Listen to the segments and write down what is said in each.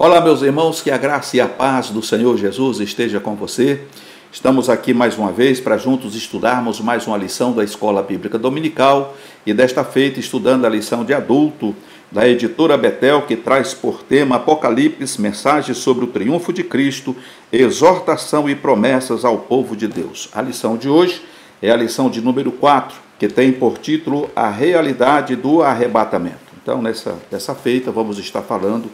Olá, meus irmãos, que a graça e a paz do Senhor Jesus esteja com você. Estamos aqui mais uma vez para juntos estudarmos mais uma lição da Escola Bíblica Dominical e desta feita estudando a lição de adulto da editora Betel, que traz por tema Apocalipse, mensagem sobre o triunfo de Cristo, exortação e promessas ao povo de Deus. A lição de hoje é a lição de número 4, que tem por título A Realidade do Arrebatamento. Então, nessa feita, vamos estar falando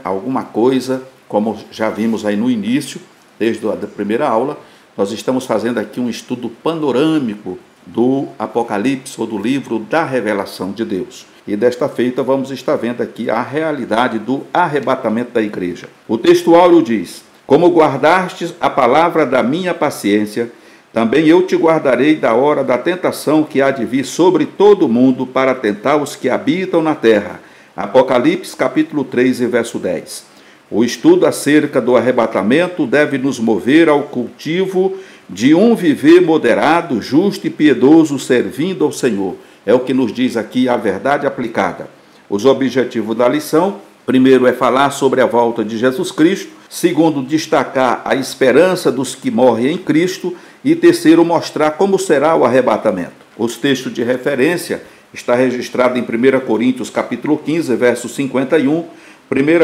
alguma coisa, como já vimos aí no início, desde a primeira aula, nós estamos fazendo aqui um estudo panorâmico do Apocalipse, ou do livro da revelação de Deus. E desta feita, vamos estar vendo aqui a realidade do arrebatamento da igreja. O texto áureo diz: como guardastes a palavra da minha paciência, também eu te guardarei da hora da tentação que há de vir sobre todo o mundo para tentar os que habitam na terra. Apocalipse capítulo 3 e verso 10. O estudo acerca do arrebatamento deve nos mover ao cultivo de um viver moderado, justo e piedoso, servindo ao Senhor. É o que nos diz aqui a verdade aplicada. Os objetivos da lição: primeiro é falar sobre a volta de Jesus Cristo, segundo, destacar a esperança dos que morrem em Cristo, e terceiro, mostrar como será o arrebatamento. Os textos de referência está registrado em 1 Coríntios capítulo 15, verso 51, 1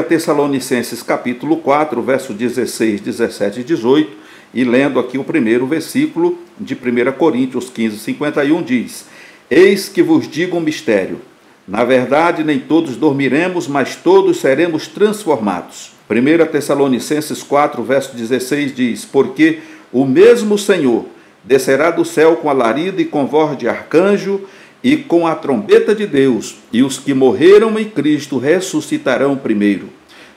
Tessalonicenses capítulo 4, verso 16, 17 e 18, e lendo aqui o primeiro versículo de 1 Coríntios 15, 51, diz: eis que vos digo um mistério. Na verdade, nem todos dormiremos, mas todos seremos transformados. 1 Tessalonicenses 4, verso 16 diz: porque o mesmo Senhor descerá do céu com alarido e com voz de arcanjo e com a trombeta de Deus, e os que morreram em Cristo ressuscitarão primeiro.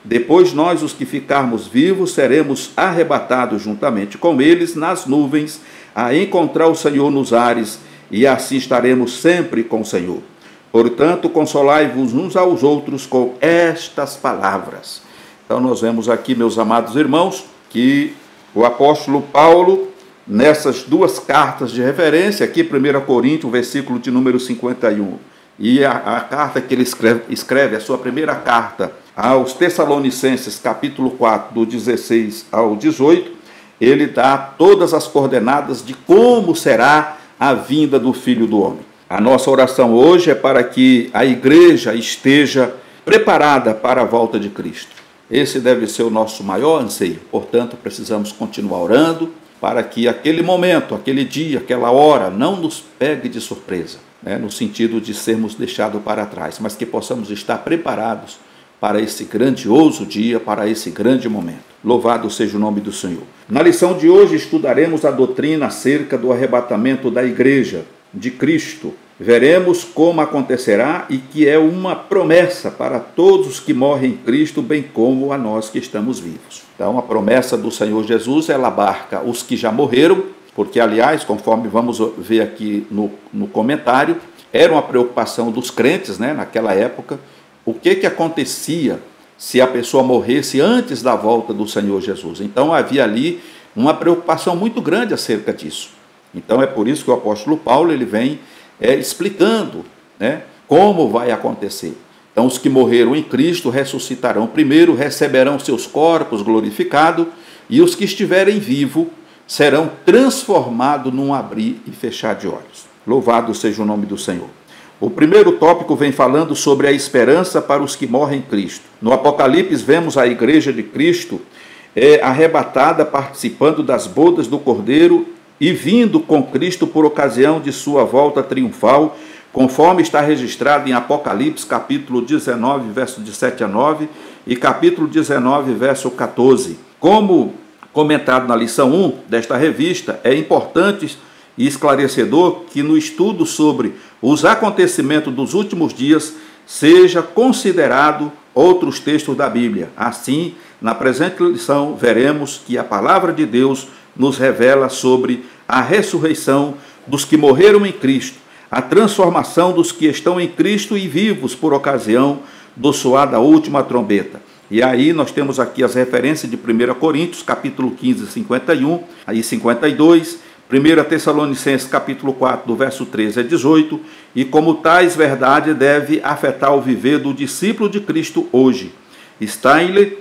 Depois nós, os que ficarmos vivos, seremos arrebatados juntamente com eles nas nuvens, a encontrar o Senhor nos ares, e assim estaremos sempre com o Senhor. Portanto, consolai-vos uns aos outros com estas palavras. Então nós vemos aqui, meus amados irmãos, que o apóstolo Paulo, nessas duas cartas de referência, aqui 1 Coríntios, versículo de número 51, e a carta que ele escreve, a sua primeira carta aos Tessalonicenses, capítulo 4, do 16 ao 18, ele dá todas as coordenadas de como será a vinda do Filho do Homem. A nossa oração hoje é para que a igreja esteja preparada para a volta de Cristo. Esse deve ser o nosso maior anseio. Portanto, precisamos continuar orando para que aquele momento, aquele dia, aquela hora não nos pegue de surpresa, no sentido de sermos deixados para trás, mas que possamos estar preparados para esse grandioso dia, para esse grande momento. Louvado seja o nome do Senhor. Na lição de hoje estudaremos a doutrina acerca do arrebatamento da igreja de Cristo. Veremos como acontecerá e que é uma promessa para todos os que morrem em Cristo, bem como a nós que estamos vivos. Então, a promessa do Senhor Jesus, ela abarca os que já morreram, porque, aliás, conforme vamos ver aqui no comentário, era uma preocupação dos crentes, naquela época, o que acontecia se a pessoa morresse antes da volta do Senhor Jesus. Então, havia ali uma preocupação muito grande acerca disso. Então, é por isso que o apóstolo Paulo ele vem explicando como vai acontecer. Então, os que morreram em Cristo ressuscitarão primeiro, receberão seus corpos glorificados, e os que estiverem vivos serão transformados num abrir e fechar de olhos. Louvado seja o nome do Senhor. O primeiro tópico vem falando sobre a esperança para os que morrem em Cristo. No Apocalipse vemos a igreja de Cristo arrebatada, participando das bodas do Cordeiro e vindo com Cristo por ocasião de sua volta triunfal, conforme está registrado em Apocalipse capítulo 19, verso de 7 a 9 e capítulo 19, verso 14. Como comentado na lição 1 desta revista, é importante e esclarecedor que no estudo sobre os acontecimentos dos últimos dias seja considerado outros textos da Bíblia. Assim, na presente lição, veremos que a palavra de Deus nos revela sobre a ressurreição dos que morreram em Cristo, a transformação dos que estão em Cristo e vivos por ocasião do soar da última trombeta. E aí nós temos aqui as referências de 1 Coríntios, capítulo 15, 51 e 52, 1 Tessalonicenses, capítulo 4, do verso 13 a 18, e como tais verdades deve afetar o viver do discípulo de Cristo hoje. Steinle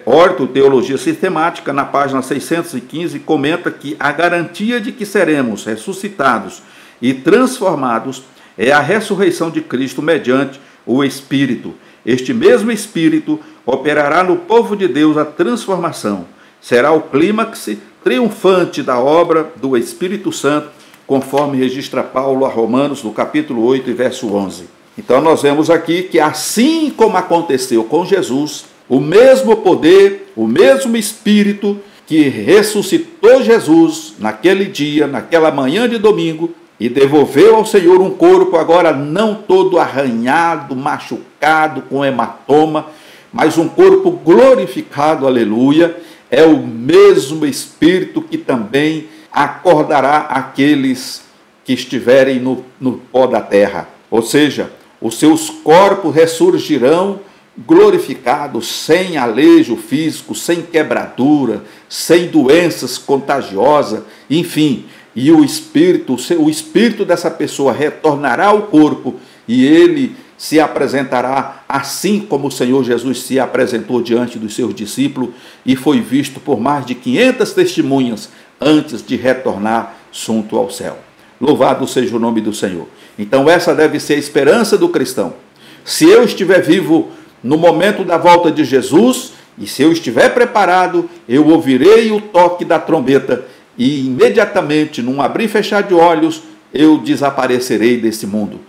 Orto, Teologia Sistemática, na página 615, comenta que a garantia de que seremos ressuscitados e transformados é a ressurreição de Cristo mediante o Espírito. Este mesmo Espírito operará no povo de Deus a transformação. Será o clímax triunfante da obra do Espírito Santo, conforme registra Paulo a Romanos, no capítulo 8 e verso 11. Então nós vemos aqui que assim como aconteceu com Jesus, o mesmo poder, o mesmo Espírito que ressuscitou Jesus naquele dia, naquela manhã de domingo, e devolveu ao Senhor um corpo agora não todo arranhado, machucado, com hematoma, mas um corpo glorificado, aleluia, é o mesmo Espírito que também acordará aqueles que estiverem no pó da terra. Ou seja, os seus corpos ressurgirão glorificados, sem alejo físico, sem quebradura, sem doenças contagiosas, enfim. E o espírito dessa pessoa retornará ao corpo e ele se apresentará assim como o Senhor Jesus se apresentou diante dos seus discípulos e foi visto por mais de 500 testemunhas antes de retornar junto ao céu. Louvado seja o nome do Senhor. Então essa deve ser a esperança do cristão. Se eu estiver vivo no momento da volta de Jesus, e se eu estiver preparado, eu ouvirei o toque da trombeta e imediatamente, num abrir e fechar de olhos, eu desaparecerei desse mundo,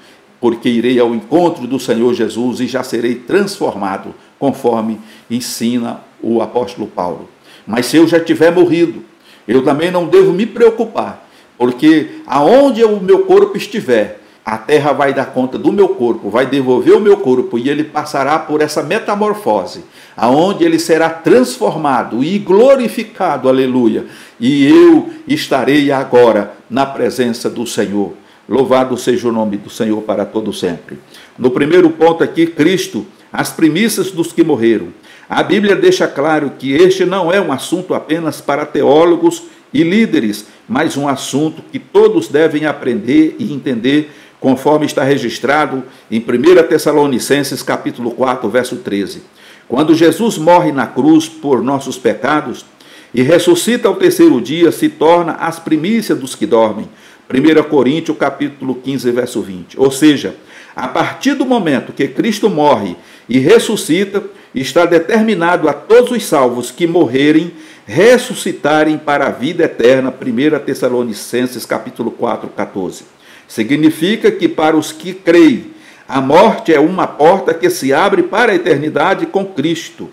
porque irei ao encontro do Senhor Jesus e já serei transformado, conforme ensina o apóstolo Paulo. Mas se eu já tiver morrido, eu também não devo me preocupar, porque aonde o meu corpo estiver, a terra vai dar conta do meu corpo, vai devolver o meu corpo e ele passará por essa metamorfose, aonde ele será transformado e glorificado, aleluia, e eu estarei agora na presença do Senhor. Louvado seja o nome do Senhor para todo sempre. No primeiro ponto aqui, Cristo, as primícias dos que morreram. A Bíblia deixa claro que este não é um assunto apenas para teólogos e líderes, mas um assunto que todos devem aprender e entender, conforme está registrado em 1 Tessalonicenses capítulo 4, verso 13. Quando Jesus morre na cruz por nossos pecados e ressuscita ao terceiro dia, se torna as primícias dos que dormem. 1 Coríntios capítulo 15, verso 20. Ou seja, a partir do momento que Cristo morre e ressuscita, está determinado a todos os salvos que morrerem ressuscitarem para a vida eterna. 1 Tessalonicenses capítulo 4, 14. Significa que para os que creem, a morte é uma porta que se abre para a eternidade com Cristo.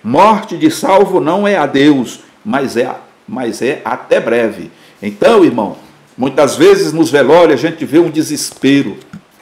Morte de salvo não é adeus, mas é até breve. Então, irmão, muitas vezes nos velórios a gente vê um desespero,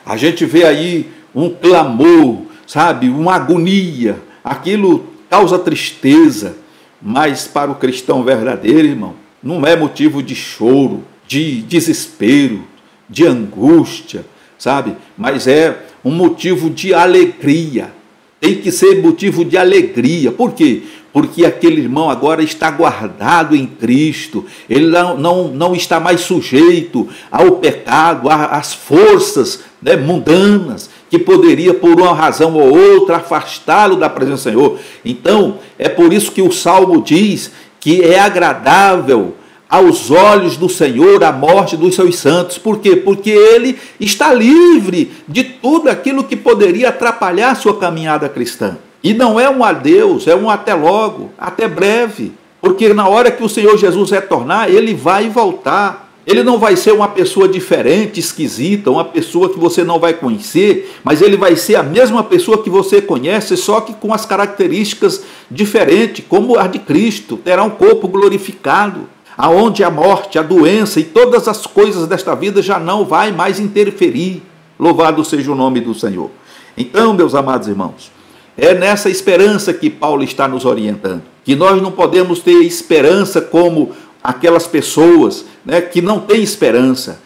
a gente vê aí um clamor, sabe, uma agonia, aquilo causa tristeza, mas para o cristão verdadeiro, irmão, não é motivo de choro, de desespero, de angústia, sabe, mas é um motivo de alegria. Tem que ser motivo de alegria. Por quê? Porque aquele irmão agora está guardado em Cristo. Ele não está mais sujeito ao pecado, às forças, né, mundanas, que poderia, por uma razão ou outra, afastá-lo da presença do Senhor. Então, é por isso que o Salmo diz que é agradável aos olhos do Senhor a morte dos seus santos. Por quê? Porque ele está livre de tudo aquilo que poderia atrapalhar a sua caminhada cristã. E não é um adeus, é um até logo, até breve. Porque na hora que o Senhor Jesus retornar, ele vai voltar. Ele não vai ser uma pessoa diferente, esquisita, uma pessoa que você não vai conhecer, mas ele vai ser a mesma pessoa que você conhece, só que com as características diferentes, como a de Cristo. Terá um corpo glorificado, aonde a morte, a doença e todas as coisas desta vida já não vai mais interferir. Louvado seja o nome do Senhor. Então, meus amados irmãos, é nessa esperança que Paulo está nos orientando, que nós não podemos ter esperança como aquelas pessoas, né, que não têm esperança.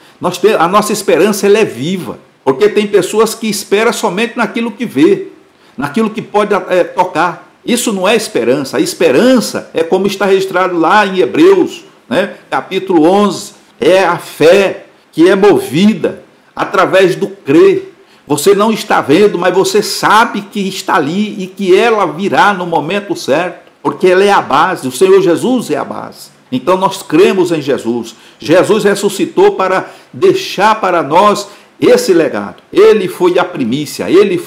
A nossa esperança ela é viva, porque tem pessoas que esperam somente naquilo que vê, naquilo que pode tocar. Isso não é esperança. A esperança é como está registrado lá em Hebreus, né, capítulo 11, é a fé que é movida através do crer. Você não está vendo, mas você sabe que está ali e que ela virá no momento certo, porque ela é a base, o Senhor Jesus é a base. Então nós cremos em Jesus. Jesus ressuscitou para deixar para nós esse legado. Ele foi a primícia, ele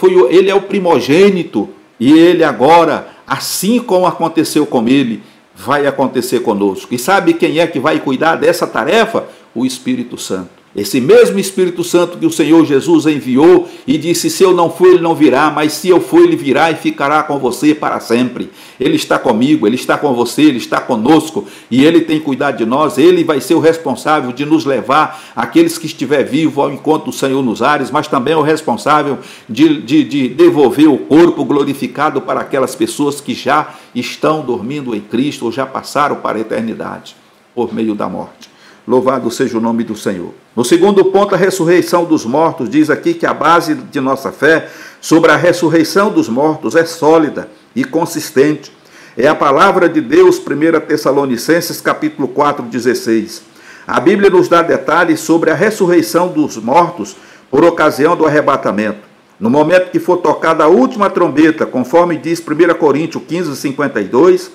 é o primogênito, e ele agora, assim como aconteceu com ele, vai acontecer conosco. E sabe quem é que vai cuidar dessa tarefa? O Espírito Santo. Esse mesmo Espírito Santo que o Senhor Jesus enviou e disse, se eu não for, ele não virá, mas se eu for, ele virá e ficará com você para sempre. Ele está comigo, ele está com você, ele está conosco e ele tem cuidado de nós. Ele vai ser o responsável de nos levar, aqueles que estiver vivo, ao encontro do Senhor nos ares, mas também é o responsável de devolver o corpo glorificado para aquelas pessoas que já estão dormindo em Cristo ou já passaram para a eternidade por meio da morte. Louvado seja o nome do Senhor. No segundo ponto, a ressurreição dos mortos. Diz aqui que a base de nossa fé sobre a ressurreição dos mortos é sólida e consistente. É a palavra de Deus, 1 Tessalonicenses, capítulo 4, 16. A Bíblia nos dá detalhes sobre a ressurreição dos mortos por ocasião do arrebatamento. No momento que for tocada a última trombeta, conforme diz 1 Coríntios 15, 52,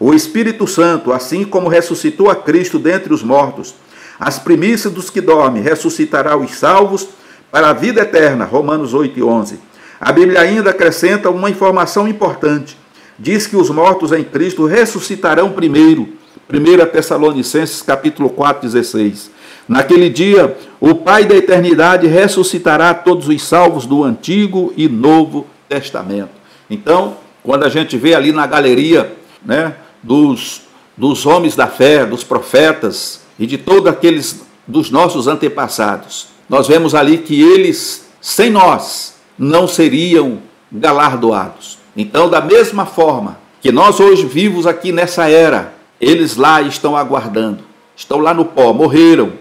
o Espírito Santo, assim como ressuscitou a Cristo dentre os mortos, as primícias dos que dormem, ressuscitará os salvos para a vida eterna. Romanos 8 e 11. A Bíblia ainda acrescenta uma informação importante. Diz que os mortos em Cristo ressuscitarão primeiro. 1 Tessalonicenses capítulo 4, 16. Naquele dia, o Pai da eternidade ressuscitará todos os salvos do Antigo e Novo Testamento. Então, quando a gente vê ali na galeria, né, dos homens da fé, dos profetas e de todos aqueles dos nossos antepassados, nós vemos ali que eles, sem nós, não seriam galardoados. Então, da mesma forma que nós hoje vivos aqui nessa era, eles lá estão aguardando, estão lá no pó, morreram,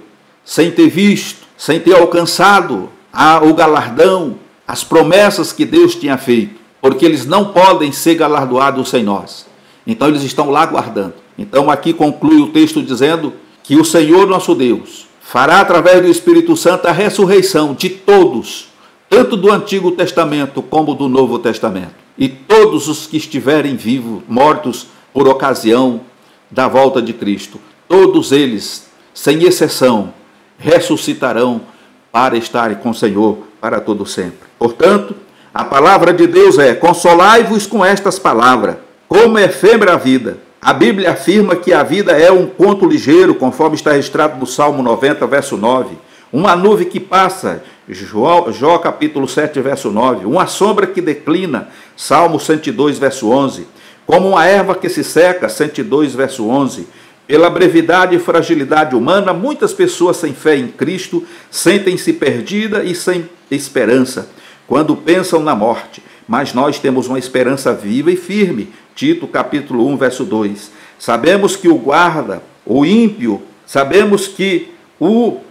sem ter visto, sem ter alcançado o galardão, as promessas que Deus tinha feito, porque eles não podem ser galardoados sem nós. Então eles estão lá aguardando. Então aqui conclui o texto dizendo que o Senhor nosso Deus fará através do Espírito Santo a ressurreição de todos, tanto do Antigo Testamento como do Novo Testamento. E todos os que estiverem vivos, mortos por ocasião da volta de Cristo, todos eles, sem exceção, ressuscitarão para estarem com o Senhor para todo sempre. Portanto, a palavra de Deus é: consolai-vos com estas palavras. Como é efêmera a vida. A Bíblia afirma que a vida é um conto ligeiro, conforme está registrado no Salmo 90, verso 9. Uma nuvem que passa, Jó capítulo 7, verso 9. Uma sombra que declina, Salmo 102, verso 11. Como uma erva que se seca, 102, verso 11. Pela brevidade e fragilidade humana, muitas pessoas sem fé em Cristo sentem-se perdidas e sem esperança quando pensam na morte. Mas nós temos uma esperança viva e firme. Tito capítulo 1, verso 2. Sabemos que o guarda, o ímpio, sabemos que o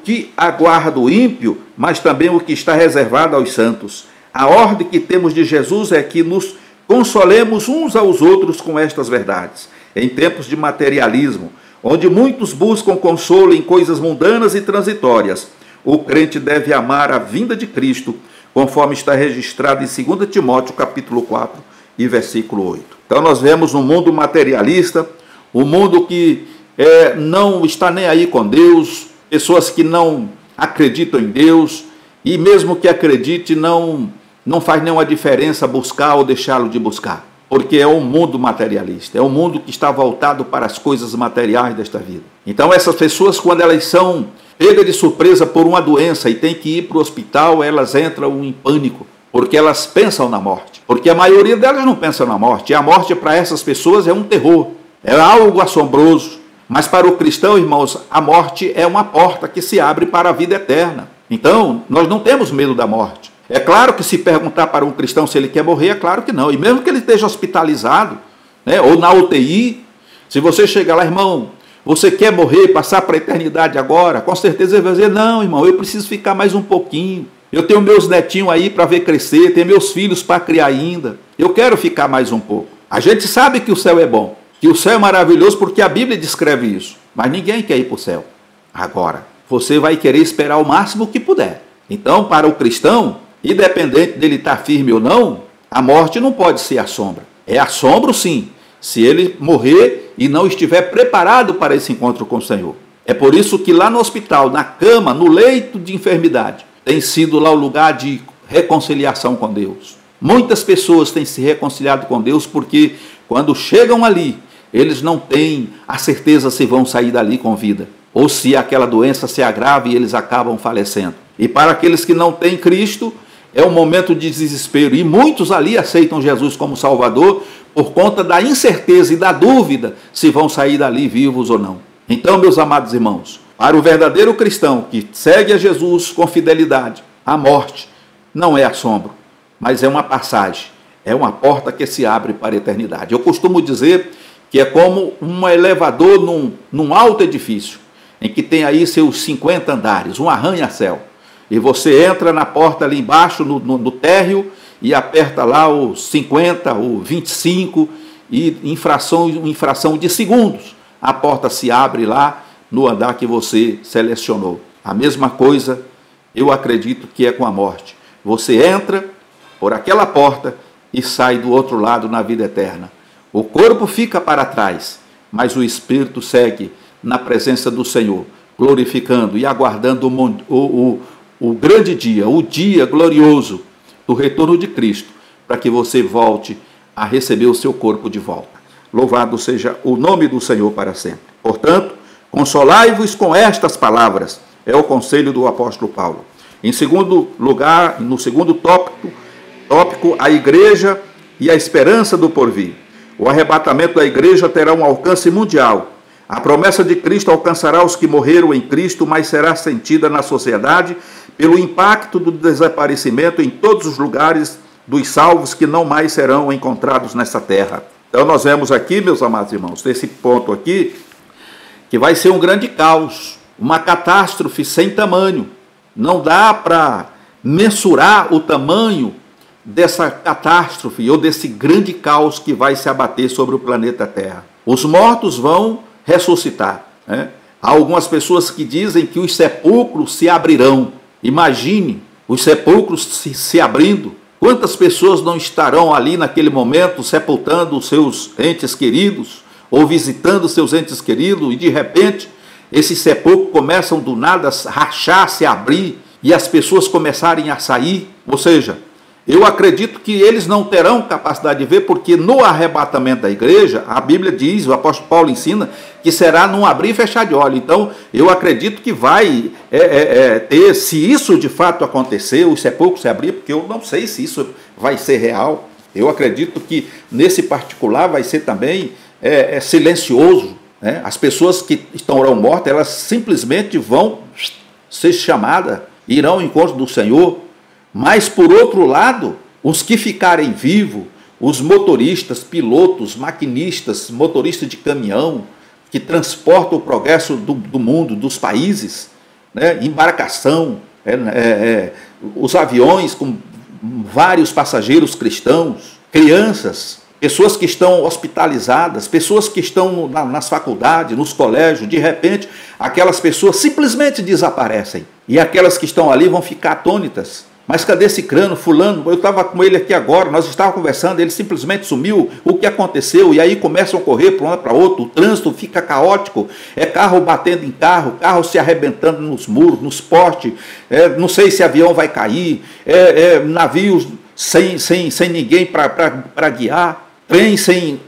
que aguarda o ímpio, mas também o que está reservado aos santos. A ordem que temos de Jesus é que nos consolemos uns aos outros com estas verdades. Em tempos de materialismo, onde muitos buscam consolo em coisas mundanas e transitórias, o crente deve amar a vinda de Cristo, conforme está registrado em 2 Timóteo capítulo 4 e versículo 8. Então nós vemos um mundo materialista, um mundo que não está nem aí com Deus, pessoas que não acreditam em Deus, e mesmo que acredite, não faz nenhuma diferença buscar ou deixá-lo de buscar, porque é um mundo materialista, é um mundo que está voltado para as coisas materiais desta vida. Então essas pessoas, quando elas são pegas de surpresa por uma doença e têm que ir para o hospital, elas entram em pânico, porque elas pensam na morte. Porque a maioria delas não pensa na morte. E a morte para essas pessoas é um terror, é algo assombroso. Mas para o cristão, irmãos, a morte é uma porta que se abre para a vida eterna. Então, nós não temos medo da morte. É claro que se perguntar para um cristão se ele quer morrer, é claro que não. E mesmo que ele esteja hospitalizado, né, ou na UTI, se você chegar lá, irmão, você quer morrer, passar para a eternidade agora? Com certeza ele vai dizer: não, irmão, eu preciso ficar mais um pouquinho. Eu tenho meus netinhos aí para ver crescer, tenho meus filhos para criar ainda. Eu quero ficar mais um pouco. A gente sabe que o céu é bom, que o céu é maravilhoso, porque a Bíblia descreve isso. Mas ninguém quer ir para o céu. Agora, você vai querer esperar o máximo que puder. Então, para o cristão, independente dele estar firme ou não, a morte não pode ser assombro. É assombro sim, se ele morrer e não estiver preparado para esse encontro com o Senhor. É por isso que lá no hospital, na cama, no leito de enfermidade, tem sido lá o lugar de reconciliação com Deus. Muitas pessoas têm se reconciliado com Deus porque quando chegam ali, eles não têm a certeza se vão sair dali com vida, ou se aquela doença se agrava e eles acabam falecendo. E para aqueles que não têm Cristo, é um momento de desespero. E muitos ali aceitam Jesus como Salvador por conta da incerteza e da dúvida se vão sair dali vivos ou não. Então, meus amados irmãos, para o verdadeiro cristão que segue a Jesus com fidelidade, a morte não é assombro, mas é uma passagem, é uma porta que se abre para a eternidade. Eu costumo dizer que é como um elevador num alto edifício, em que tem aí seus 50 andares, um arranha-céu. E você entra na porta ali embaixo, no térreo, e aperta lá os 50, o 25, e em fração de segundos, a porta se abre lá no andar que você selecionou. A mesma coisa, eu acredito que é com a morte. Você entra por aquela porta e sai do outro lado na vida eterna. O corpo fica para trás, mas o espírito segue na presença do Senhor, glorificando e aguardando o grande dia, o dia glorioso do retorno de Cristo, para que você volte a receber o seu corpo de volta. Louvado seja o nome do Senhor para sempre. Portanto, consolai-vos com estas palavras, é o conselho do apóstolo Paulo. Em segundo lugar, no segundo tópico, a igreja e a esperança do porvir. O arrebatamento da igreja terá um alcance mundial. A promessa de Cristo alcançará os que morreram em Cristo, mas será sentida na sociedade pelo impacto do desaparecimento em todos os lugares dos salvos que não mais serão encontrados nessa terra. Então nós vemos aqui, meus amados irmãos, nesse ponto aqui, que vai ser um grande caos, uma catástrofe sem tamanho. Não dá para mensurar o tamanho dessa catástrofe ou desse grande caos que vai se abater sobre o planeta Terra. Os mortos vão ressuscitar, né? Há algumas pessoas que dizem que os sepulcros se abrirão. Imagine os sepulcros se abrindo. Quantas pessoas não estarão ali naquele momento sepultando os seus entes queridos ou visitando seus entes queridos e de repente esses sepulcros começam do nada a rachar, se abrir e as pessoas começarem a sair? Ou seja, eu acredito que eles não terão capacidade de ver, porque no arrebatamento da igreja, a Bíblia diz, o apóstolo Paulo ensina, que será num abrir e fechar de olhos. Então, eu acredito que vai ter, se isso de fato acontecer, os sepulcros se abrir, porque eu não sei se isso vai ser real. Eu acredito que nesse particular vai ser também silencioso, né? As pessoas que estarão mortas, elas simplesmente vão ser chamadas, irão ao encontro do Senhor. Mas, por outro lado, os que ficarem vivos, os motoristas, pilotos, maquinistas, motoristas de caminhão, que transportam o progresso do mundo, dos países, né? Embarcação, os aviões com vários passageiros cristãos, crianças, pessoas que estão hospitalizadas, pessoas que estão nas faculdades, nos colégios, de repente, aquelas pessoas simplesmente desaparecem. E aquelas que estão ali vão ficar atônitas. Mas cadê esse crânio, fulano? Eu estava com ele aqui agora, nós estávamos conversando, ele simplesmente sumiu. O que aconteceu? E aí começam a correr para um lado para outro, o trânsito fica caótico, carro batendo em carro se arrebentando nos muros, nos postes, não sei se avião vai cair, navios sem ninguém para guiar, trem sem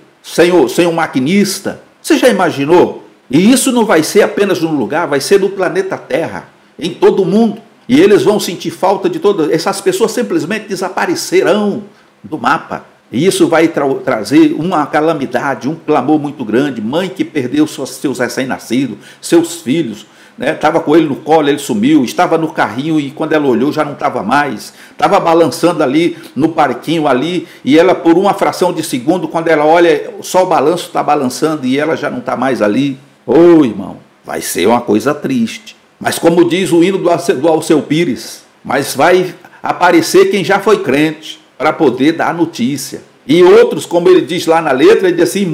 um maquinista. Você já imaginou? E isso não vai ser apenas num lugar, vai ser no planeta Terra, em todo o mundo. E eles vão sentir falta de todas. Essas pessoas simplesmente desaparecerão do mapa. E isso vai trazer uma calamidade, um clamor muito grande. Mãe que perdeu seus recém-nascidos, seus filhos, né? Estava com ele no colo, ele sumiu. Estava no carrinho e quando ela olhou já não estava mais. Estava balançando ali no parquinho ali. E ela, por uma fração de segundo, quando ela olha, só o balanço está balançando e ela já não está mais ali. Ô, irmão, vai ser uma coisa triste. Mas como diz o hino do Alceu Pires, mas vai aparecer quem já foi crente para poder dar notícia. E outros, como ele diz lá na letra, ele diz assim,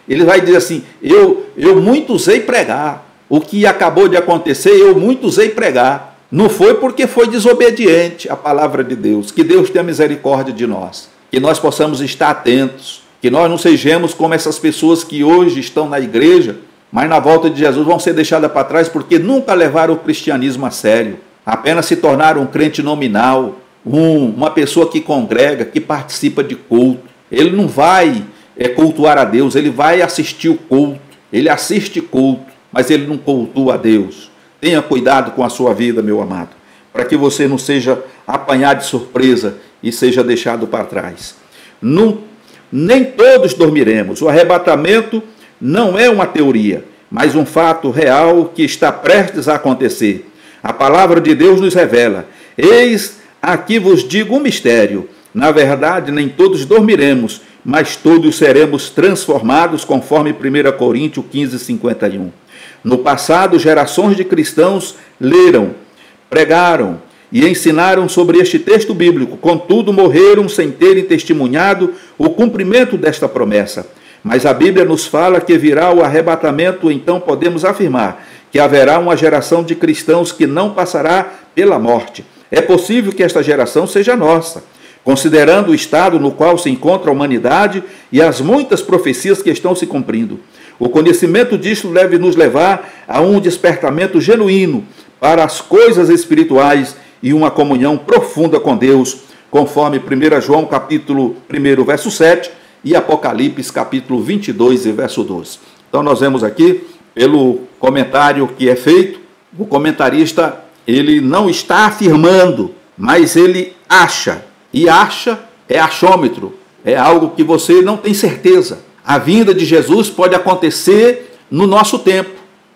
ele vai dizer assim, eu muito usei pregar. O que acabou de acontecer, eu muito usei pregar. Não foi porque foi desobediente à palavra de Deus. Que Deus tenha misericórdia de nós. Que nós possamos estar atentos. Que nós não sejamos como essas pessoas que hoje estão na igreja, mas na volta de Jesus vão ser deixadas para trás porque nunca levaram o cristianismo a sério. Apenas se tornaram um crente nominal, uma pessoa que congrega, que participa de culto. Ele não vai cultuar a Deus, ele vai assistir o culto. Ele assiste culto, mas ele não cultua a Deus. Tenha cuidado com a sua vida, meu amado, para que você não seja apanhado de surpresa e seja deixado para trás. Nem todos dormiremos. O arrebatamento não é uma teoria, mas um fato real que está prestes a acontecer. A palavra de Deus nos revela: eis, aqui vos digo um mistério. Na verdade, nem todos dormiremos, mas todos seremos transformados, conforme 1 Coríntios 15, 51. No passado, gerações de cristãos leram, pregaram e ensinaram sobre este texto bíblico, contudo morreram sem terem testemunhado o cumprimento desta promessa. Mas a Bíblia nos fala que virá o arrebatamento, então podemos afirmar que haverá uma geração de cristãos que não passará pela morte. É possível que esta geração seja nossa, considerando o estado no qual se encontra a humanidade e as muitas profecias que estão se cumprindo. O conhecimento disto deve nos levar a um despertamento genuíno para as coisas espirituais e uma comunhão profunda com Deus, conforme 1 João capítulo 1, verso 7 e Apocalipse capítulo 22 e verso 12. Então nós vemos aqui, pelo comentário que é feito, o comentarista ele não está afirmando, mas ele acha, e acha é achômetro, é algo que você não tem certeza. A vinda de Jesus pode acontecer no nosso tempo,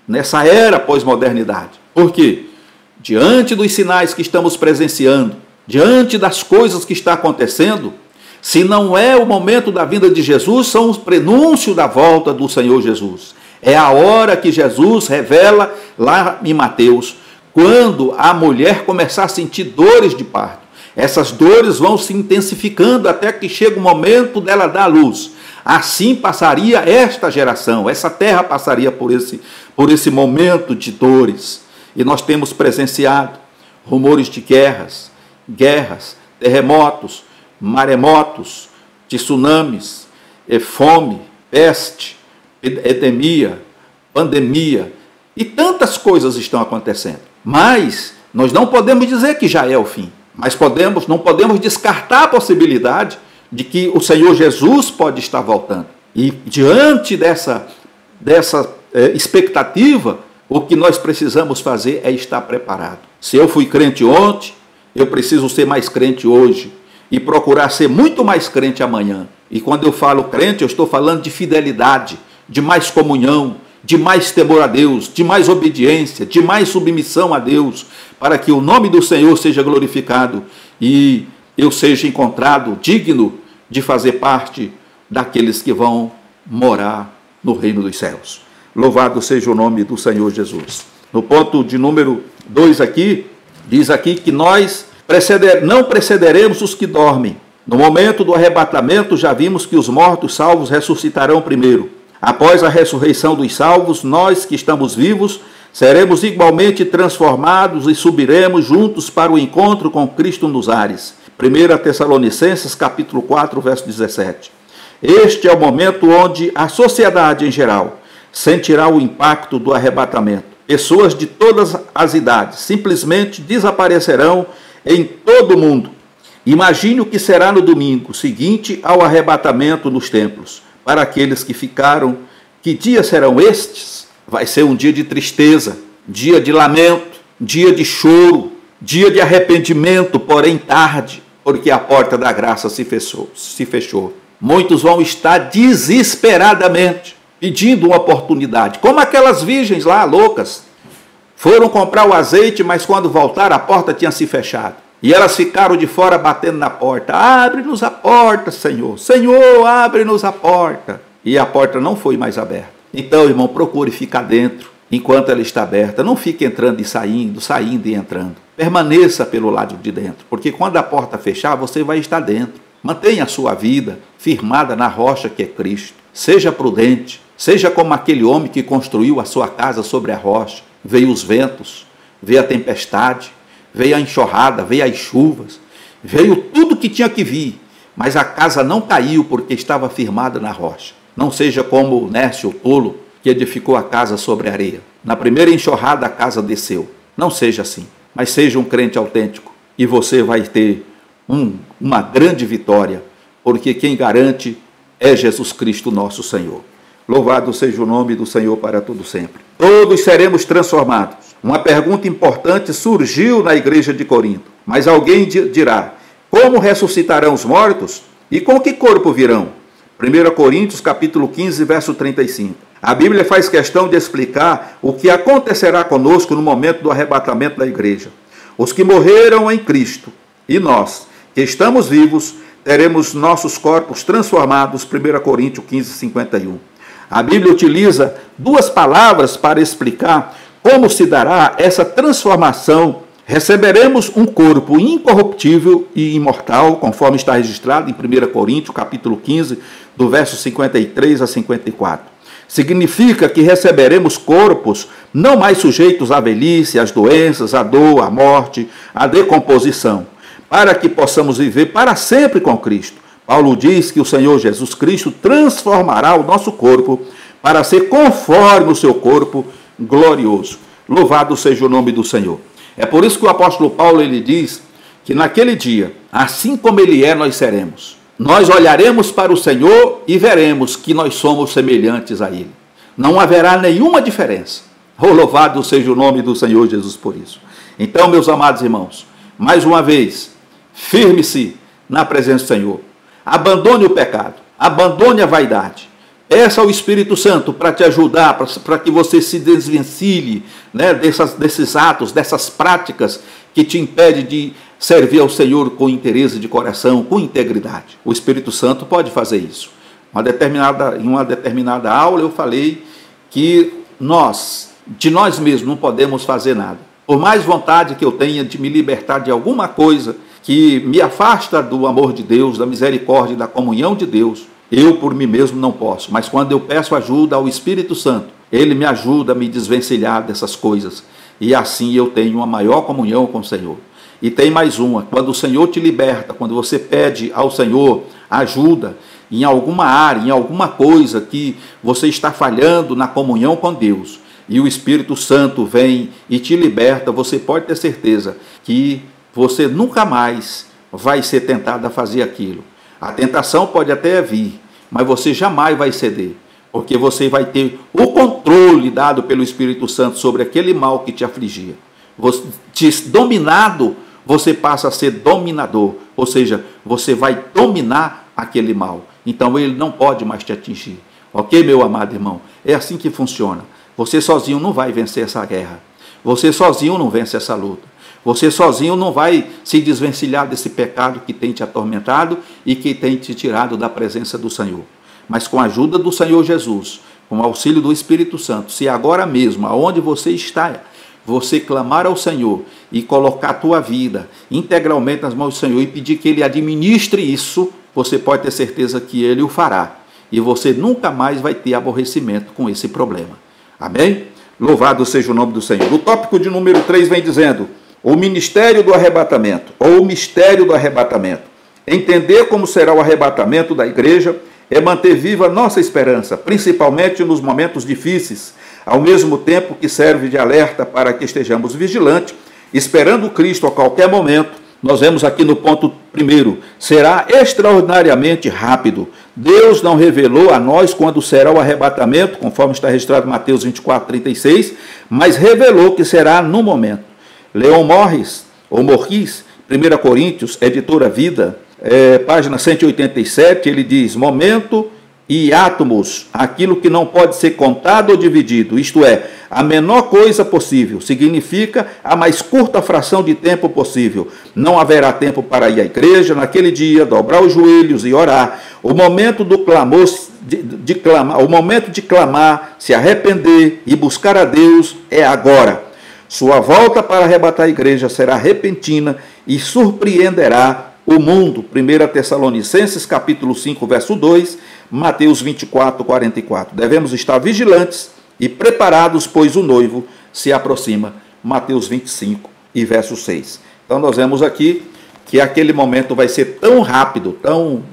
nessa era pós-modernidade. Por quê? Diante dos sinais que estamos presenciando, diante das coisas que estão acontecendo, se não é o momento da vinda de Jesus, são os prenúncios da volta do Senhor Jesus. É a hora que Jesus revela lá em Mateus, quando a mulher começar a sentir dores de parto. Essas dores vão se intensificando até que chega o momento dela dar à luz. Assim passaria esta geração, essa terra passaria por esse momento de dores. E nós temos presenciado rumores de guerras, terremotos, maremotos, tsunamis, fome, peste, epidemia, pandemia, e tantas coisas estão acontecendo. Mas nós não podemos dizer que já é o fim, mas não podemos descartar a possibilidade de que o Senhor Jesus pode estar voltando. E diante dessa expectativa, o que nós precisamos fazer é estar preparado. Se eu fui crente ontem, eu preciso ser mais crente hoje e procurar ser muito mais crente amanhã. E quando eu falo crente, eu estou falando de fidelidade, de mais comunhão, de mais temor a Deus, de mais obediência, de mais submissão a Deus, para que o nome do Senhor seja glorificado e eu seja encontrado digno de fazer parte daqueles que vão morar no reino dos céus. Louvado seja o nome do Senhor Jesus. No ponto de número 2 aqui, diz aqui que nós não precederemos os que dormem. No momento do arrebatamento, já vimos que os mortos salvos ressuscitarão primeiro. Após a ressurreição dos salvos, nós que estamos vivos, seremos igualmente transformados e subiremos juntos para o encontro com Cristo nos ares. 1 Tessalonicenses, capítulo 4, verso 17. Este é o momento onde a sociedade em geral sentirá o impacto do arrebatamento. Pessoas de todas as idades simplesmente desaparecerão em todo o mundo. Imagine o que será no domingo seguinte ao arrebatamento nos templos. Para aqueles que ficaram, que dias serão estes? Vai ser um dia de tristeza, dia de lamento, dia de choro, dia de arrependimento, porém tarde, porque a porta da graça se fechou. Muitos vão estar desesperadamente pedindo uma oportunidade, como aquelas virgens lá, loucas. Foram comprar o azeite, mas quando voltaram, a porta tinha se fechado. E elas ficaram de fora batendo na porta. Abre-nos a porta, Senhor. Senhor, abre-nos a porta. E a porta não foi mais aberta. Então, irmão, procure ficar dentro enquanto ela está aberta. Não fique entrando e saindo, saindo e entrando. Permaneça pelo lado de dentro, porque quando a porta fechar, você vai estar dentro. Mantenha a sua vida firmada na rocha que é Cristo. Seja prudente. Seja como aquele homem que construiu a sua casa sobre a rocha. Veio os ventos, veio a tempestade, veio a enxurrada, veio as chuvas, veio tudo que tinha que vir, mas a casa não caiu porque estava firmada na rocha. Não seja como o nércio, o tolo, que edificou a casa sobre a areia. Na primeira enxurrada a casa desceu. Não seja assim, mas seja um crente autêntico e você vai ter uma grande vitória, porque quem garante é Jesus Cristo nosso Senhor. Louvado seja o nome do Senhor para todo sempre. Todos seremos transformados. Uma pergunta importante surgiu na igreja de Corinto, mas alguém dirá: como ressuscitarão os mortos? E com que corpo virão? 1 Coríntios capítulo 15, verso 35. A Bíblia faz questão de explicar o que acontecerá conosco no momento do arrebatamento da igreja. Os que morreram em Cristo e nós, que estamos vivos, teremos nossos corpos transformados. 1 Coríntios 15, 51. A Bíblia utiliza duas palavras para explicar como se dará essa transformação. Receberemos um corpo incorruptível e imortal, conforme está registrado em 1 Coríntios, capítulo 15, do verso 53 a 54. Significa que receberemos corpos não mais sujeitos à velhice, às doenças, à dor, à morte, à decomposição, para que possamos viver para sempre com Cristo. Paulo diz que o Senhor Jesus Cristo transformará o nosso corpo para ser conforme o seu corpo glorioso. Louvado seja o nome do Senhor. É por isso que o apóstolo Paulo ele diz que naquele dia, assim como ele é, nós seremos. Nós olharemos para o Senhor e veremos que nós somos semelhantes a ele. Não haverá nenhuma diferença. Oh, louvado seja o nome do Senhor Jesus por isso. Então, meus amados irmãos, mais uma vez, firme-se na presença do Senhor. Abandone o pecado, abandone a vaidade. Peça ao Espírito Santo para te ajudar, para que você se desvencilhe, né, desses atos, dessas práticas que te impedem de servir ao Senhor com interesse de coração, com integridade. O Espírito Santo pode fazer isso. Em uma determinada aula eu falei que de nós mesmos, não podemos fazer nada. Por mais vontade que eu tenha de me libertar de alguma coisa que me afasta do amor de Deus, da misericórdia e da comunhão de Deus, eu por mim mesmo não posso. Mas quando eu peço ajuda ao Espírito Santo, ele me ajuda a me desvencilhar dessas coisas. E assim eu tenho uma maior comunhão com o Senhor. E tem mais uma: quando o Senhor te liberta, quando você pede ao Senhor ajuda em alguma área, em alguma coisa que você está falhando na comunhão com Deus, e o Espírito Santo vem e te liberta, você pode ter certeza que você nunca mais vai ser tentado a fazer aquilo. A tentação pode até vir, mas você jamais vai ceder, porque você vai ter o controle dado pelo Espírito Santo sobre aquele mal que te afligia. Dominado, você passa a ser dominador, ou seja, você vai dominar aquele mal. Então ele não pode mais te atingir. Ok, meu amado irmão? É assim que funciona. Você sozinho não vai vencer essa guerra. Você sozinho não vence essa luta. Você sozinho não vai se desvencilhar desse pecado que tem te atormentado e que tem te tirado da presença do Senhor. Mas com a ajuda do Senhor Jesus, com o auxílio do Espírito Santo, se agora mesmo, aonde você está, você clamar ao Senhor e colocar a tua vida integralmente nas mãos do Senhor e pedir que Ele administre isso, você pode ter certeza que Ele o fará. E você nunca mais vai ter aborrecimento com esse problema. Amém? Louvado seja o nome do Senhor. O tópico de número 3 vem dizendo: o ministério do arrebatamento, ou o mistério do arrebatamento. Entender como será o arrebatamento da igreja é manter viva nossa esperança, principalmente nos momentos difíceis, ao mesmo tempo que serve de alerta para que estejamos vigilantes, esperando Cristo a qualquer momento. Nós vemos aqui no ponto 1, será extraordinariamente rápido. Deus não revelou a nós quando será o arrebatamento, conforme está registrado em Mateus 24, 36, mas revelou que será no momento. Leon Morris, ou Morris, 1 Coríntios, editora Vida, página 187, ele diz: momento e átomos, aquilo que não pode ser contado ou dividido, isto é, a menor coisa possível, significa a mais curta fração de tempo possível. Não haverá tempo para ir à igreja naquele dia, dobrar os joelhos e orar. O momento do clamor, o momento de clamar, se arrepender e buscar a Deus é agora. Sua volta para arrebatar a igreja será repentina e surpreenderá o mundo. 1 Tessalonicenses capítulo 5, verso 2, Mateus 24, 44. Devemos estar vigilantes e preparados, pois o noivo se aproxima. Mateus 25, e verso 6. Então nós vemos aqui que aquele momento vai ser tão rápido,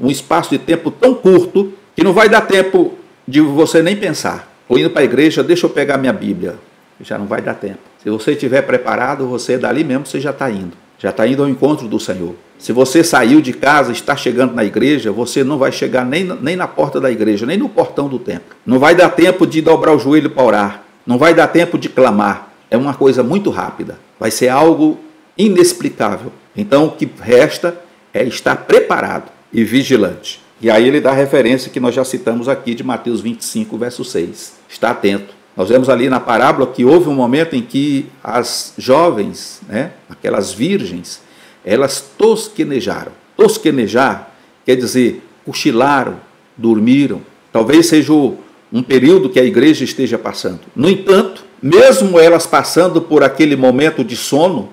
um espaço de tempo tão curto, que não vai dar tempo de você nem pensar. Estou indo para a igreja, deixa eu pegar minha Bíblia. Já não vai dar tempo. Se você estiver preparado, você dali mesmo, você já está indo. Já está indo ao encontro do Senhor. Se você saiu de casa, está chegando na igreja, você não vai chegar nem na porta da igreja, nem no portão do templo. Não vai dar tempo de dobrar o joelho para orar. Não vai dar tempo de clamar. É uma coisa muito rápida. Vai ser algo inexplicável. Então, o que resta é estar preparado e vigilante. E aí ele dá a referência que nós já citamos aqui de Mateus 25, verso 6. Está atento. Nós vemos ali na parábola que houve um momento em que as jovens, aquelas virgens, elas tosquenejaram. Tosquenejar quer dizer cochilaram, dormiram. Talvez seja um período que a igreja esteja passando. No entanto, mesmo elas passando por aquele momento de sono,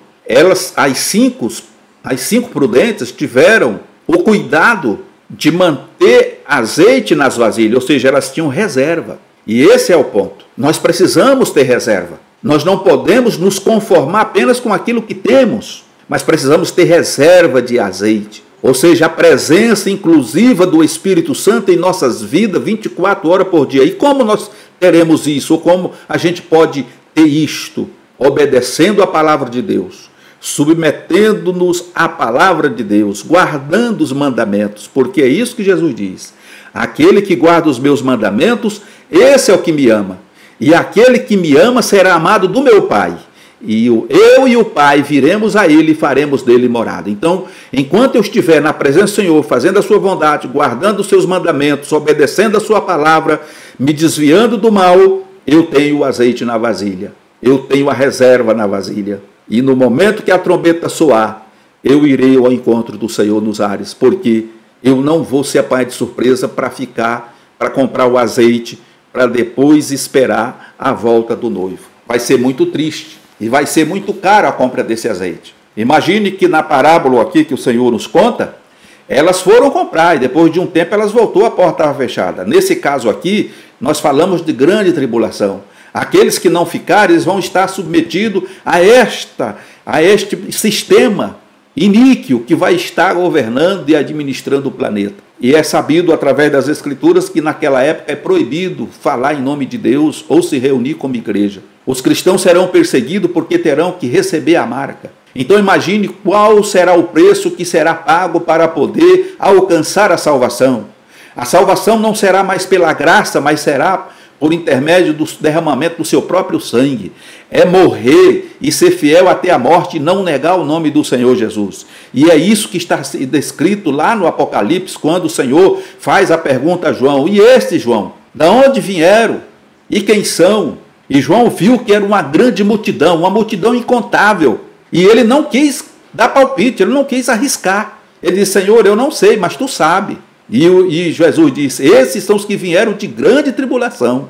as cinco prudentes tiveram o cuidado de manter azeite nas vasilhas, ou seja, elas tinham reserva. E esse é o ponto. Nós precisamos ter reserva. Nós não podemos nos conformar apenas com aquilo que temos, mas precisamos ter reserva de azeite. Ou seja, a presença inclusiva do Espírito Santo em nossas vidas 24 horas por dia. E como nós teremos isso? Ou como a gente pode ter isto? Obedecendo a palavra de Deus, submetendo-nos à palavra de Deus, guardando os mandamentos, porque é isso que Jesus diz. Aquele que guarda os meus mandamentos, esse é o que me ama. E aquele que me ama será amado do meu Pai. E eu e o Pai viremos a ele e faremos dele morada. Então, enquanto eu estiver na presença do Senhor, fazendo a sua vontade, guardando os seus mandamentos, obedecendo a sua palavra, me desviando do mal, eu tenho o azeite na vasilha. Eu tenho a reserva na vasilha. E no momento que a trombeta soar, eu irei ao encontro do Senhor nos ares, porque eu não vou ser apanhado de surpresa para comprar o azeite, para depois esperar a volta do noivo. Vai ser muito triste e vai ser muito caro a compra desse azeite. Imagine que na parábola aqui que o Senhor nos conta, elas foram comprar e depois de um tempo elas voltou, a porta estava fechada. Nesse caso aqui, nós falamos de grande tribulação. Aqueles que não ficarem, eles vão estar submetidos a este sistema iníquo que vai estar governando e administrando o planeta. E é sabido através das Escrituras que naquela época é proibido falar em nome de Deus ou se reunir como igreja. Os cristãos serão perseguidos porque terão que receber a marca. Então imagine qual será o preço que será pago para poder alcançar a salvação. A salvação não será mais pela graça, mas será por intermédio do derramamento do seu próprio sangue. É morrer e ser fiel até a morte e não negar o nome do Senhor Jesus. E é isso que está descrito lá no Apocalipse, quando o Senhor faz a pergunta a João: e este, João, de onde vieram? E quem são? E João viu que era uma grande multidão, uma multidão incontável. E ele não quis dar palpite, ele não quis arriscar. Ele disse: Senhor, eu não sei, mas tu sabe. E Jesus disse: esses são os que vieram de grande tribulação.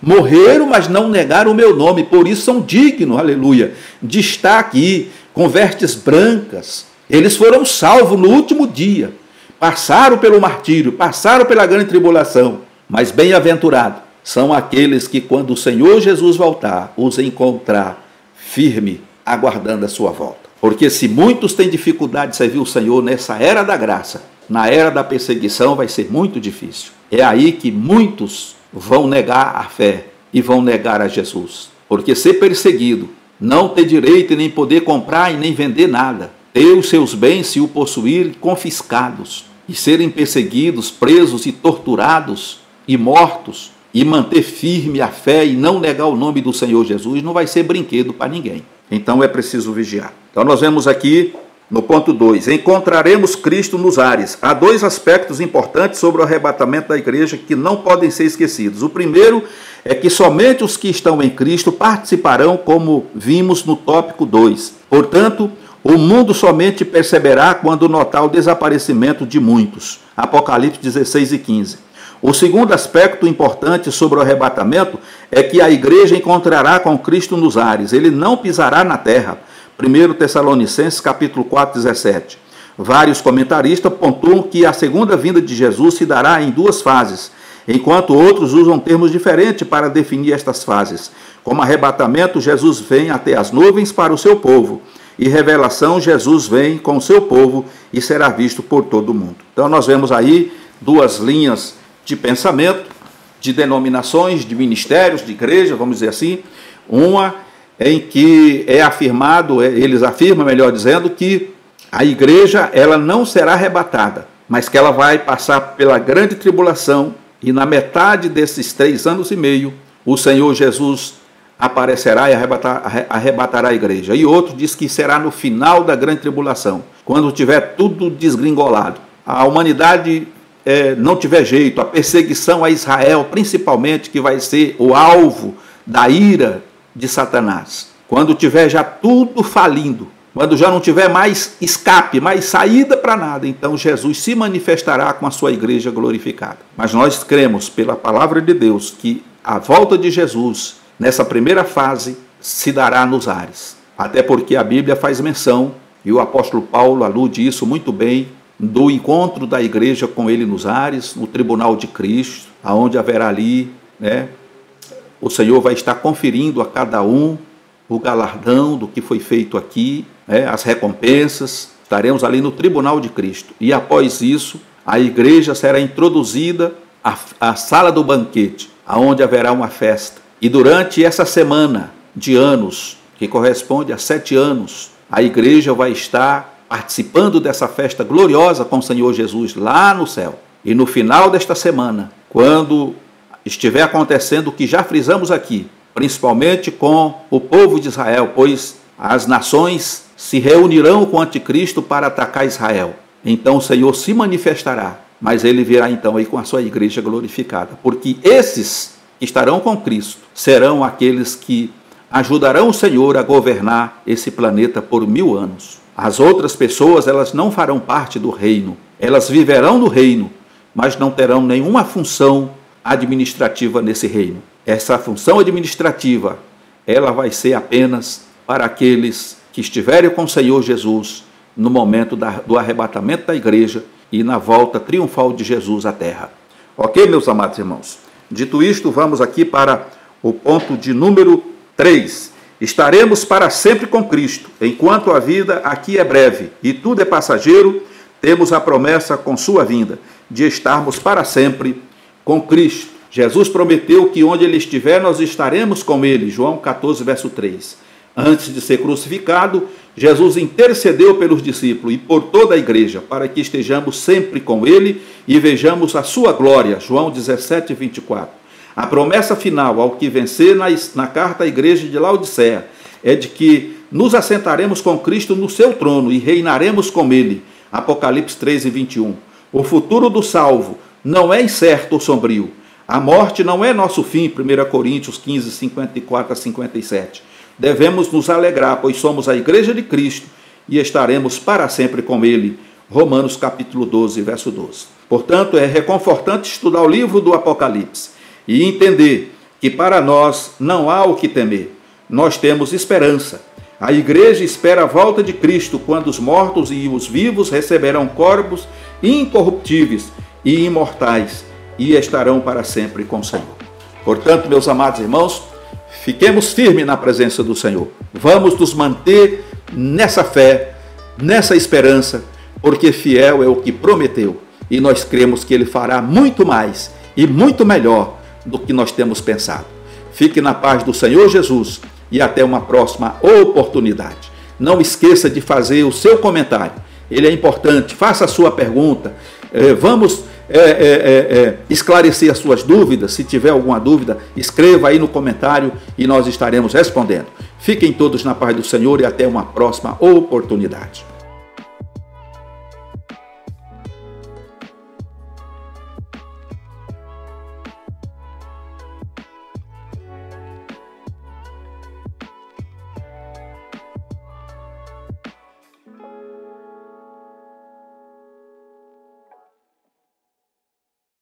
Morreram, mas não negaram o meu nome, por isso são dignos, aleluia, de estar aqui, com vestes brancas. Eles foram salvos no último dia, passaram pelo martírio, passaram pela grande tribulação, mas bem-aventurados são aqueles que, quando o Senhor Jesus voltar, os encontrar firme, aguardando a sua volta. Porque se muitos têm dificuldade de servir o Senhor nessa era da graça, na era da perseguição vai ser muito difícil. É aí que muitos vão negar a fé e vão negar a Jesus. Porque ser perseguido, não ter direito e nem poder comprar e nem vender nada, ter os seus bens, se o possuir, confiscados, e serem perseguidos, presos e torturados e mortos, e manter firme a fé e não negar o nome do Senhor Jesus, não vai ser brinquedo para ninguém. Então é preciso vigiar. Então nós vemos aqui no ponto 2, encontraremos Cristo nos ares. Há dois aspectos importantes sobre o arrebatamento da igreja que não podem ser esquecidos. O primeiro é que somente os que estão em Cristo participarão, como vimos no tópico 2. Portanto, o mundo somente perceberá quando notar o desaparecimento de muitos. Apocalipse 16 e 15. O segundo aspecto importante sobre o arrebatamento é que a igreja encontrará com Cristo nos ares. Ele não pisará na terra. 1 Tessalonicenses capítulo 4, 17. Vários comentaristas pontuam que a segunda vinda de Jesus se dará em duas fases, enquanto outros usam termos diferentes para definir estas fases. Como arrebatamento, Jesus vem até as nuvens para o seu povo, e revelação, Jesus vem com o seu povo e será visto por todo o mundo. Então nós vemos aí duas linhas de pensamento, de denominações, de ministérios, de igreja, vamos dizer assim. Uma em que é afirmado, eles afirmam, melhor dizendo, que a igreja ela não será arrebatada, mas que ela vai passar pela grande tribulação e na metade desses 3 anos e meio, o Senhor Jesus aparecerá e arrebatará a igreja. E outro diz que será no final da grande tribulação, quando tiver tudo desgringolado. A humanidade não tiver jeito, a perseguição a Israel, principalmente, que vai ser o alvo da ira de Satanás. Quando tiver já tudo falindo, quando já não tiver mais escape, mais saída para nada, então Jesus se manifestará com a sua igreja glorificada. Mas nós cremos pela palavra de Deus que a volta de Jesus, nessa primeira fase, se dará nos ares. Até porque a Bíblia faz menção, e o apóstolo Paulo alude isso muito bem, do encontro da igreja com ele nos ares, no tribunal de Cristo, aonde haverá ali, o Senhor vai estar conferindo a cada um o galardão do que foi feito aqui, as recompensas. Estaremos ali no tribunal de Cristo. E após isso, a igreja será introduzida à sala do banquete, aonde haverá uma festa. E durante essa semana de anos, que corresponde a 7 anos, a igreja vai estar participando dessa festa gloriosa com o Senhor Jesus lá no céu. E no final desta semana, quando estiver acontecendo o que já frisamos aqui, principalmente com o povo de Israel, pois as nações se reunirão com o anticristo para atacar Israel. Então o Senhor se manifestará, mas ele virá então aí com a sua igreja glorificada, porque esses que estarão com Cristo serão aqueles que ajudarão o Senhor a governar esse planeta por 1000 anos. As outras pessoas, elas não farão parte do reino, elas viverão no reino, mas não terão nenhuma função administrativa nesse reino. Essa função administrativa, ela vai ser apenas para aqueles que estiverem com o Senhor Jesus no momento do arrebatamento da igreja e na volta triunfal de Jesus à terra. Ok, meus amados irmãos? Dito isto, vamos aqui para o ponto de número 3. Estaremos para sempre com Cristo, enquanto a vida aqui é breve e tudo é passageiro, temos a promessa com sua vinda de estarmos para sempre com Cristo. Jesus prometeu que onde ele estiver, nós estaremos com ele. João 14, verso 3. Antes de ser crucificado, Jesus intercedeu pelos discípulos e por toda a igreja, para que estejamos sempre com ele e vejamos a sua glória. João 17, 24. A promessa final ao que vencer na carta à igreja de Laodiceia é de que nos assentaremos com Cristo no seu trono e reinaremos com ele. Apocalipse 13, 21. O futuro do salvo não é incerto ou sombrio. A morte não é nosso fim, 1 Coríntios 15, 54 a 57. Devemos nos alegrar, pois somos a igreja de Cristo e estaremos para sempre com ele. Romanos capítulo 12, verso 12. Portanto, é reconfortante estudar o livro do Apocalipse e entender que para nós não há o que temer. Nós temos esperança. A igreja espera a volta de Cristo, quando os mortos e os vivos receberão corpos incorruptíveis e imortais e estarão para sempre com o Senhor. Portanto, meus amados irmãos, fiquemos firmes na presença do Senhor. Vamos nos manter nessa fé, nessa esperança, porque fiel é o que prometeu. E nós cremos que ele fará muito mais e muito melhor do que nós temos pensado. Fique na paz do Senhor Jesus e até uma próxima oportunidade. Não esqueça de fazer o seu comentário. Ele é importante. Faça a sua pergunta. Vamos esclarecer as suas dúvidas. Se tiver alguma dúvida, escreva aí no comentário e nós estaremos respondendo. Fiquem todos na paz do Senhor e até uma próxima oportunidade.